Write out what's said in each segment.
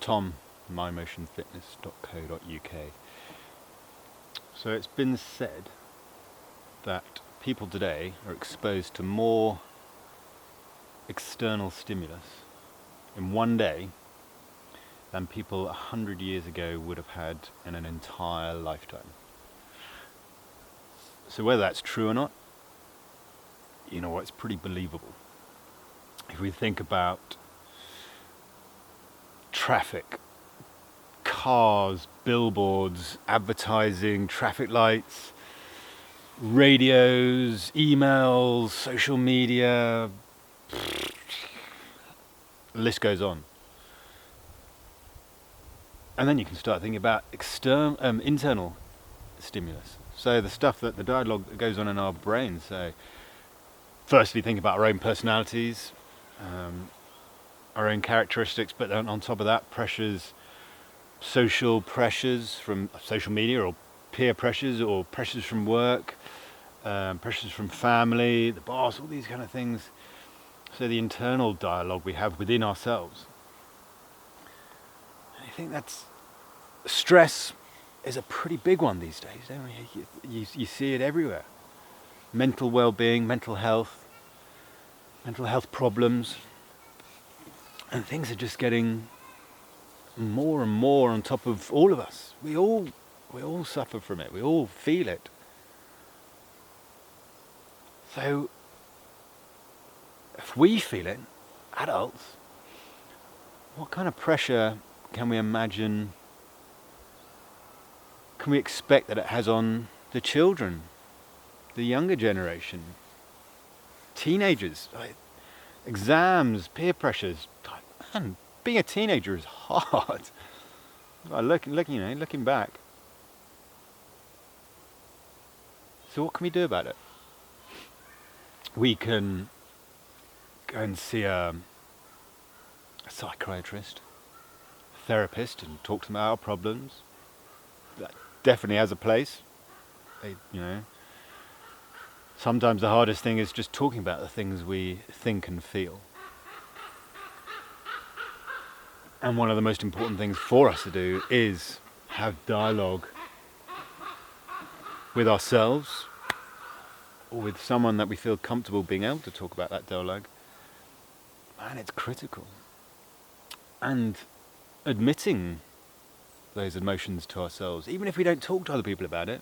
Tom, mymotionfitness.co.uk. So it's been said that people today are exposed to more external stimulus in one day than people 100 years ago would have had in an entire lifetime. So whether that's true or not, you know what, it's pretty believable. If we think about traffic, cars, billboards, advertising, traffic lights, radios, emails, social media, the list goes on. And then you can start thinking about internal stimulus. So the stuff that the dialogue that goes on in our brains. So firstly, think about our own personalities, our own characteristics, but then on top of that, social pressures from social media or peer pressures or pressures from work, pressures from family, the boss, all these kind of things. So the internal dialogue we have within ourselves. And I think that's stress is a pretty big one these days, don't we? You see it everywhere. Mental well-being, mental health problems, and things are just getting more and more on top of all of us. We all suffer from it. We all feel it. So if we feel it, adults, what kind of pressure can we imagine, can we expect that it has on the children, the younger generation, teenagers, exams, peer pressures? Man, being a teenager is hard. Looking back. So what can we do about it? We can go and see a psychiatrist, a therapist, and talk to them about our problems. That definitely has a place. Sometimes the hardest thing is just talking about the things we think and feel. And one of the most important things for us to do is have dialogue with ourselves or with someone that we feel comfortable being able to talk about that dialogue. Man, it's critical. And admitting those emotions to ourselves, even if we don't talk to other people about it,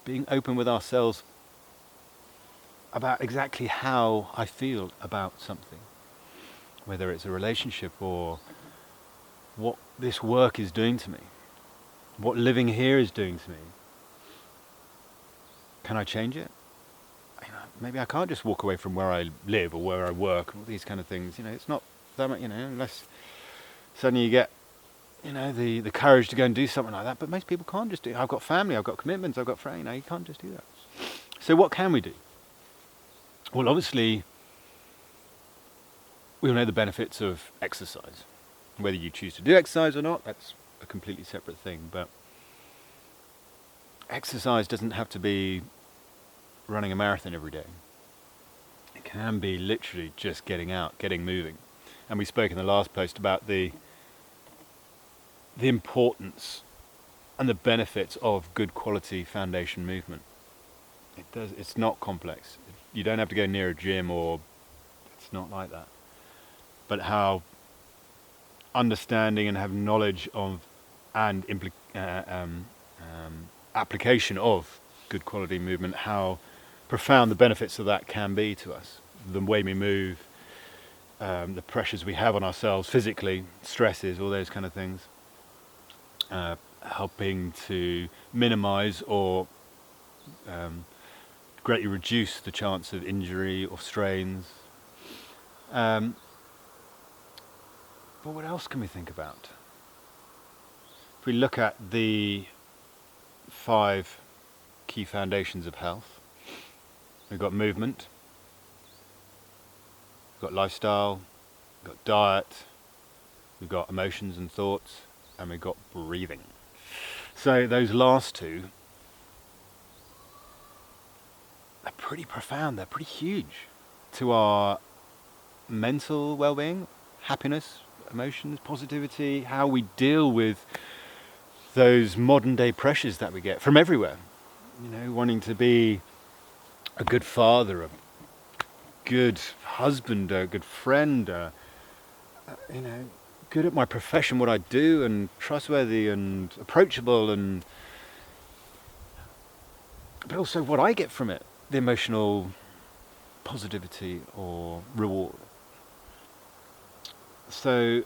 being open with ourselves about exactly how I feel about something, whether it's a relationship or what this work is doing to me, what living here is doing to me. Can I change it? Maybe I can't just walk away from where I live or where I work, all these kind of things. It's not that much, unless suddenly you get, the courage to go and do something like that. But most people can't just do it. I've got family, I've got commitments, I've got friends. You can't just do that. So what can we do? Well, obviously, we all know the benefits of exercise. Whether you choose to do exercise or not, that's a completely separate thing. But exercise doesn't have to be running a marathon every day. It can be literally just getting out, getting moving. And we spoke in the last post about the importance and the benefits of good quality foundation movement. It's not complex. You don't have to go near a gym, or it's not like that. But how understanding and have knowledge of and application of good quality movement, how profound the benefits of that can be to us. The way we move, the pressures we have on ourselves physically, stresses, all those kind of things. Helping to minimize or greatly reduce the chance of injury or strains. But what else can we think about? If we look at the 5 key foundations of health, we've got movement, we've got lifestyle, we've got diet, we've got emotions and thoughts, and we've got breathing. So those last 2 are pretty profound, they're pretty huge to our mental well-being, happiness, emotions, positivity, how we deal with those modern day pressures that we get from everywhere. Wanting to be a good father, a good husband, a good friend, good at my profession, what I do, and trustworthy and approachable, but also what I get from it, the emotional positivity or reward. So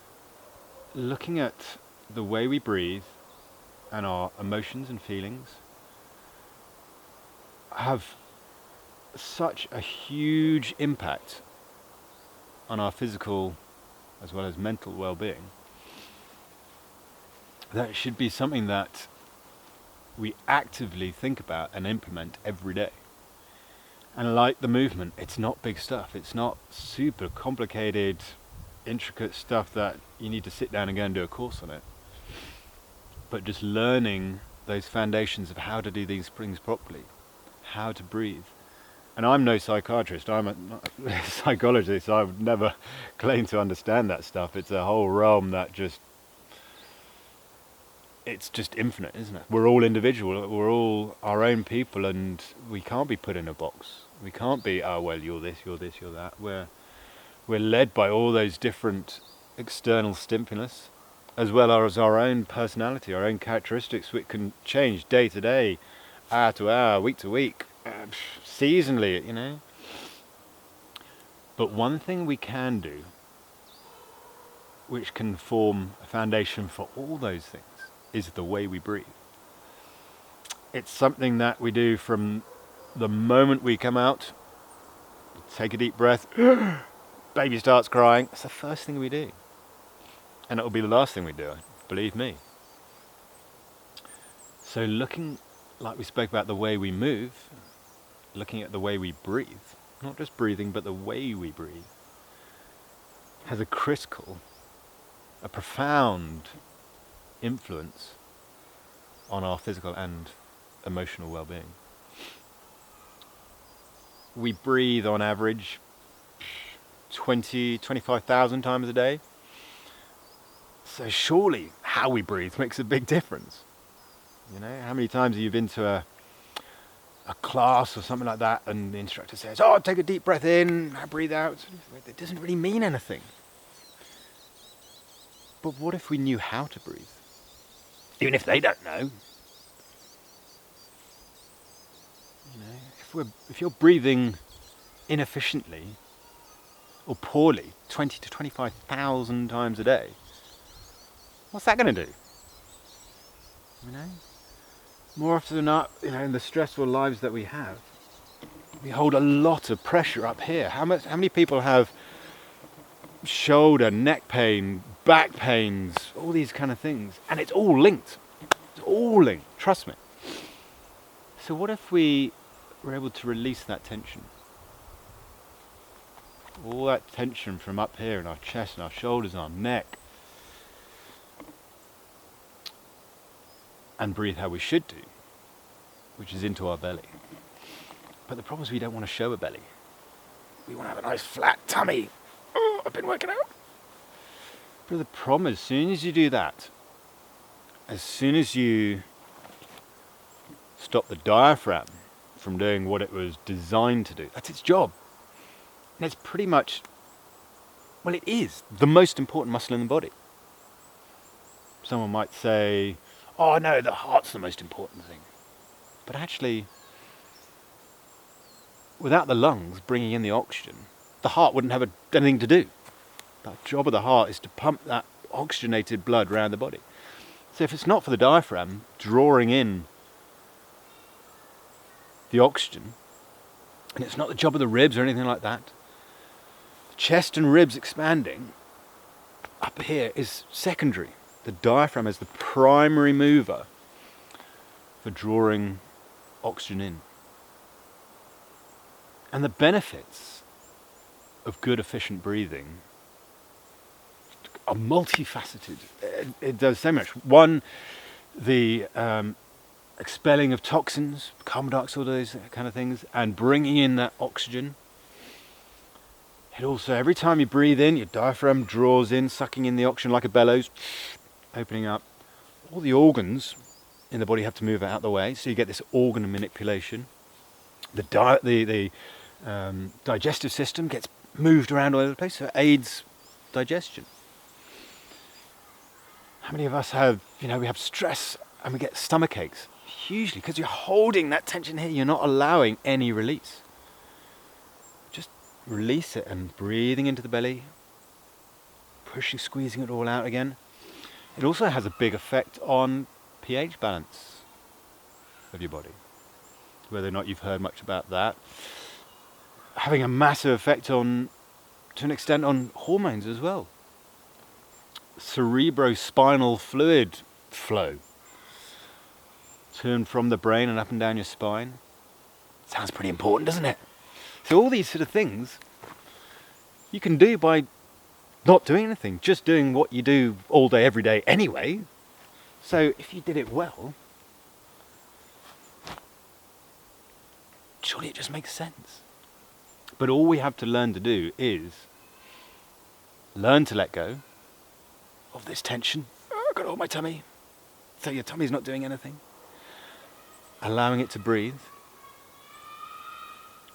looking at the way we breathe and our emotions and feelings have such a huge impact on our physical as well as mental well-being, that should be something that we actively think about and implement every day. And like the movement, it's not big stuff. It's not super complicated, intricate stuff that you need to sit down and go and do a course on it. But just learning those foundations of how to do these things properly, how to breathe. And I'm no psychiatrist, I'm a psychologist, so I would never claim to understand that stuff. It's a whole realm that it's just infinite, isn't it? We're all individual, we're all our own people, and we can't be put in a box. We can't be, oh well, you're this, you're this, you're that. We're led by all those different external stimulus, as well as our own personality, our own characteristics, which can change day to day, hour to hour, week to week, seasonally, But one thing we can do, which can form a foundation for all those things, is the way we breathe. It's something that we do from the moment we come out, take a deep breath, baby starts crying, it's the first thing we do. And it'll be the last thing we do, believe me. So looking, like we spoke about the way we move, looking at the way we breathe, not just breathing, but the way we breathe, has a profound influence on our physical and emotional well-being. We breathe on average 25,000 times a day. So surely how we breathe makes a big difference. How many times have you been to a class or something like that, and the instructor says, oh, take a deep breath in, breathe out. It doesn't really mean anything. But what if we knew how to breathe? Even if they don't know. If you're breathing inefficiently or poorly 20 to 25,000 times a day, what's that going to do? More often than not, in the stressful lives that we have, we hold a lot of pressure up here. How many people have shoulder, neck pain, back pains, all these kind of things? And it's all linked. It's all linked, trust me. So what if we were able to release that tension? All that tension from up here in our chest and our shoulders and our neck, and breathe how we should do, which is into our belly. But the problem is we don't want to show a belly. We want to have a nice flat tummy. Oh, I've been working out. But the problem is, as soon as you do that, as soon as you stop the diaphragm from doing what it was designed to do, that's its job. And it's pretty much, well, it is the most important muscle in the body. Someone might say, oh no, the heart's the most important thing. But actually, without the lungs bringing in the oxygen, the heart wouldn't have anything to do. The job of the heart is to pump that oxygenated blood around the body. So if it's not for the diaphragm drawing in the oxygen, and it's not the job of the ribs or anything like that, the chest and ribs expanding up here is secondary. The diaphragm is the primary mover for drawing oxygen in. And the benefits of good, efficient breathing are multifaceted. It does so much. One, the expelling of toxins, carbon dioxide, all those kind of things, and bringing in that oxygen It also, every time you breathe in, your diaphragm draws in, sucking in the oxygen like a bellows, opening up. All the organs in the body have to move out of the way, so you get this organ manipulation. The digestive system gets moved around all over the place, so it aids digestion. How many of us have, we have stress and we get stomach aches? Hugely, because you're holding that tension here, you're not allowing any release. Just release it and breathing into the belly, pushing, squeezing it all out again. It also has a big effect on pH balance of your body. Whether or not you've heard much about that. Having a massive effect on, to an extent, on hormones as well. Cerebrospinal fluid flow. Turn from the brain and up and down your spine. Sounds pretty important, doesn't it? So all these sort of things you can do by not doing anything, just doing what you do all day, every day anyway. So if you did it well, surely it just makes sense. But all we have to learn to do is learn to let go of this tension. Oh, I've got all my tummy. So your tummy's not doing anything. Allowing it to breathe.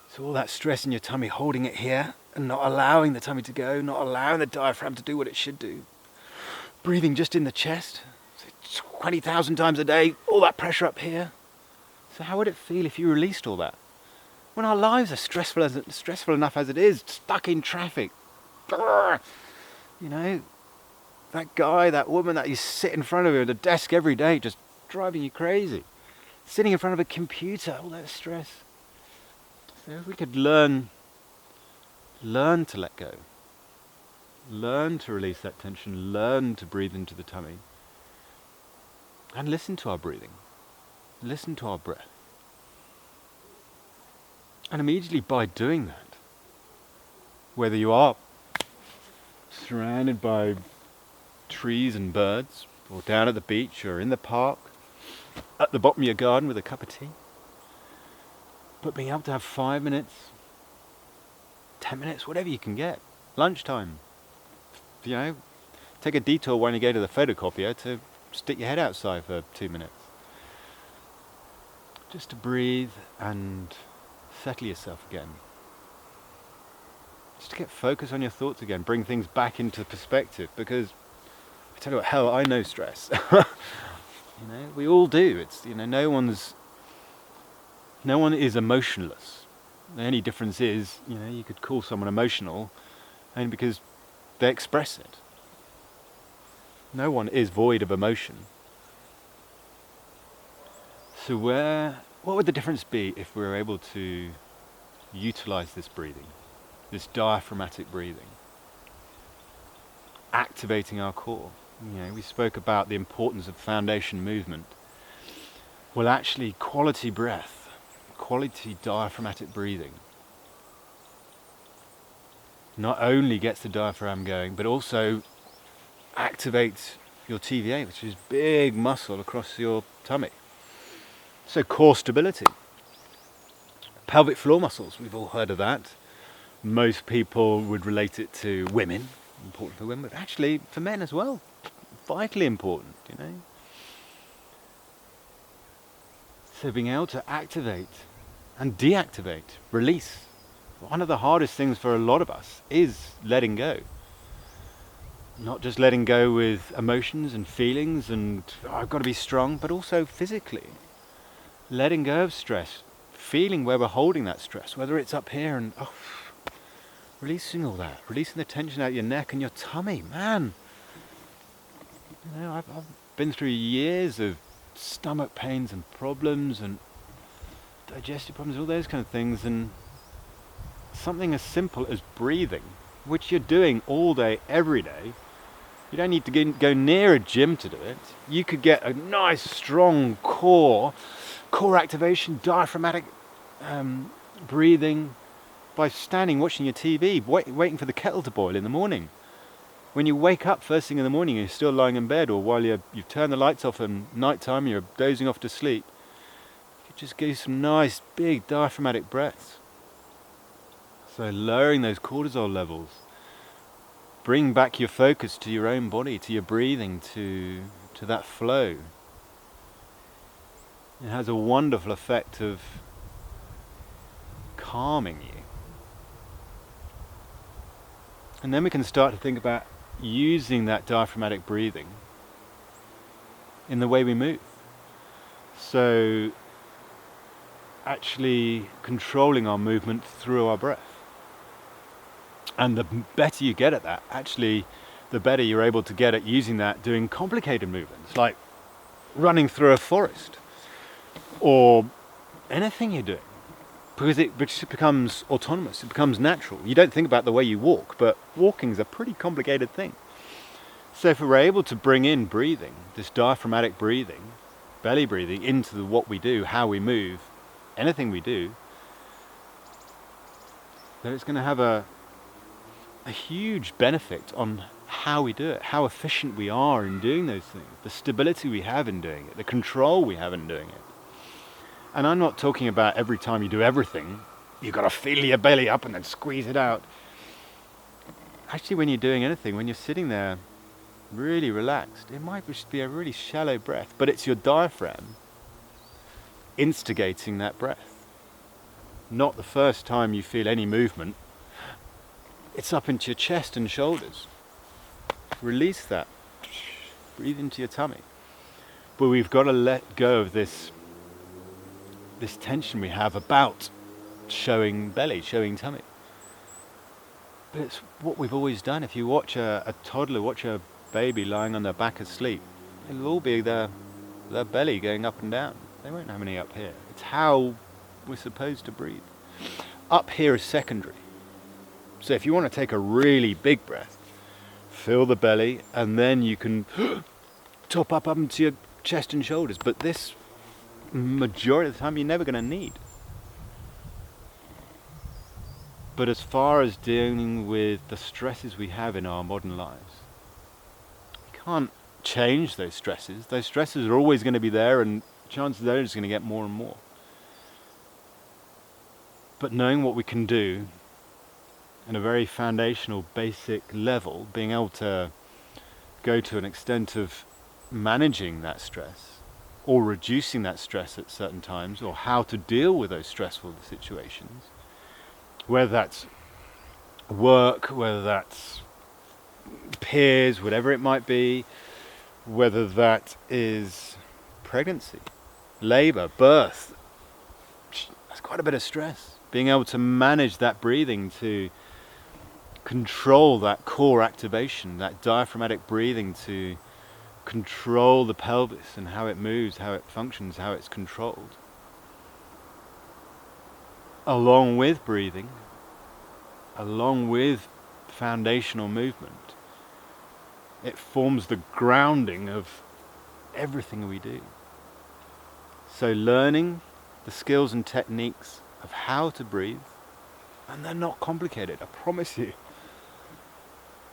So all that stress in your tummy, holding it here and not allowing the tummy to go, not allowing the diaphragm to do what it should do. Breathing just in the chest, 20,000 times a day, all that pressure up here. So how would it feel if you released all that? When our lives are stressful enough as it is, stuck in traffic. That guy, that woman that you sit in front of you at a desk every day, just driving you crazy. Sitting in front of a computer, all that stress. So if we could learn to let go. Learn to release that tension, learn to breathe into the tummy. And listen to our breathing. Listen to our breath. And immediately by doing that, whether you are surrounded by trees and birds, or down at the beach, or in the park, at the bottom of your garden with a cup of tea, but being able to have 5 minutes, 10 minutes, whatever you can get, lunchtime, take a detour when you go to the photocopier to stick your head outside for 2 minutes. Just to breathe and settle yourself again. Just to get focus on your thoughts again, bring things back into perspective, because I tell you what, hell, I know stress. We all do. It's, no one is emotionless. The only difference is, you could call someone emotional only because they express it. No one is void of emotion. So what would the difference be if we were able to utilize this breathing, this diaphragmatic breathing, activating our core? We spoke about the importance of foundation movement. Well, actually, quality breath, quality diaphragmatic breathing, not only gets the diaphragm going, but also activates your TVA, which is big muscle across your tummy. So core stability. Pelvic floor muscles, we've all heard of that. Most people would relate it to women, important for women, but actually for men as well. Vitally important, So being able to activate and deactivate, release. One of the hardest things for a lot of us is letting go. Not just letting go with emotions and feelings and I've got to be strong, but also physically. Letting go of stress, feeling where we're holding that stress, whether it's up here and releasing all that, releasing the tension out your neck and your tummy, man. I've been through years of stomach pains and problems and digestive problems, all those kind of things, and something as simple as breathing, which you're doing all day, every day. You don't need to go near a gym to do it. You could get a nice, strong core activation, diaphragmatic breathing by standing, watching your TV, waiting for the kettle to boil in the morning. When you wake up first thing in the morning and you're still lying in bed, or while you've turned the lights off and night time, you're dozing off to sleep, you could just give some nice, big diaphragmatic breaths. So lowering those cortisol levels, bring back your focus to your own body, to your breathing, to that flow. It has a wonderful effect of calming you. And then we can start to think about using that diaphragmatic breathing in the way we move. So actually controlling our movement through our breath. And the better you get at that, actually the better you're able to get at using that doing complicated movements, like running through a forest or anything you're doing. Because it becomes autonomous, it becomes natural. You don't think about the way you walk, but walking is a pretty complicated thing. So if we're able to bring in breathing, this diaphragmatic breathing, belly breathing, into what we do, how we move, anything we do, then it's going to have a huge benefit on how we do it, how efficient we are in doing those things, the stability we have in doing it, the control we have in doing it. And I'm not talking about every time you do everything, you've got to feel your belly up and then squeeze it out. Actually, when you're doing anything, when you're sitting there really relaxed, it might just be a really shallow breath, but it's your diaphragm instigating that breath. Not the first time you feel any movement, it's up into your chest and shoulders. Release that. Breathe into your tummy. But we've got to let go of this tension we have about showing belly, showing tummy. But it's what we've always done. If you watch a toddler, watch a baby lying on their back asleep, it'll all be their belly going up and down. They won't have any up here. It's how we're supposed to breathe. Up here is secondary. So if you want to take a really big breath, fill the belly, and then you can top up into your chest and shoulders. But this, majority of the time, you're never going to need. But as far as dealing with the stresses we have in our modern lives, we can't change those stresses. Those stresses are always going to be there, and chances are they're just going to get more and more. But knowing what we can do in a very foundational, basic level, being able to go to an extent of managing that stress or reducing that stress at certain times, or how to deal with those stressful situations, whether that's work, whether that's peers, whatever it might be, whether that is pregnancy, labor, birth. That's quite a bit of stress. Being able to manage that breathing, to control that core activation, that diaphragmatic breathing, to control the pelvis and how it moves, how it functions, how it's controlled. Along with breathing, along with foundational movement, it forms the grounding of everything we do. So learning the skills and techniques of how to breathe, and they're not complicated, I promise you.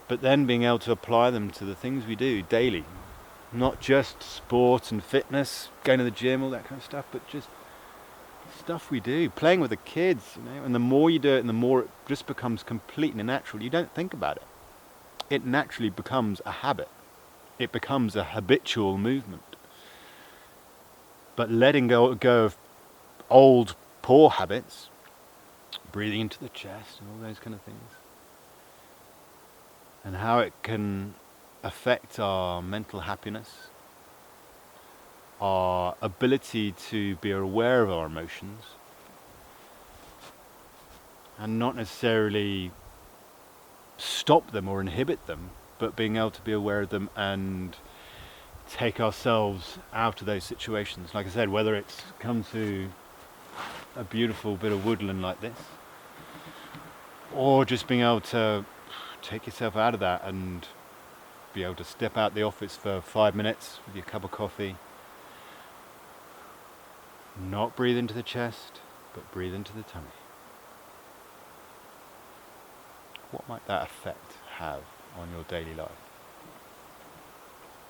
But then being able to apply them to the things we do daily, not just sport and fitness, going to the gym, all that kind of stuff, but just stuff we do, playing with the kids, and the more you do it and the more it just becomes completely natural. You don't think about it. It naturally becomes a habit. It becomes a habitual movement. But letting go of old poor habits, breathing into the chest and all those kind of things, and how it can affect our mental happiness, our ability to be aware of our emotions, and not necessarily stop them or inhibit them, but being able to be aware of them and take ourselves out of those situations. Like I said, whether it's come to a beautiful bit of woodland like this, or just being able to take yourself out of that and be able to step out the office for 5 minutes with your cup of coffee, not breathe into the chest, but breathe into the tummy. What might that effect have on your daily life?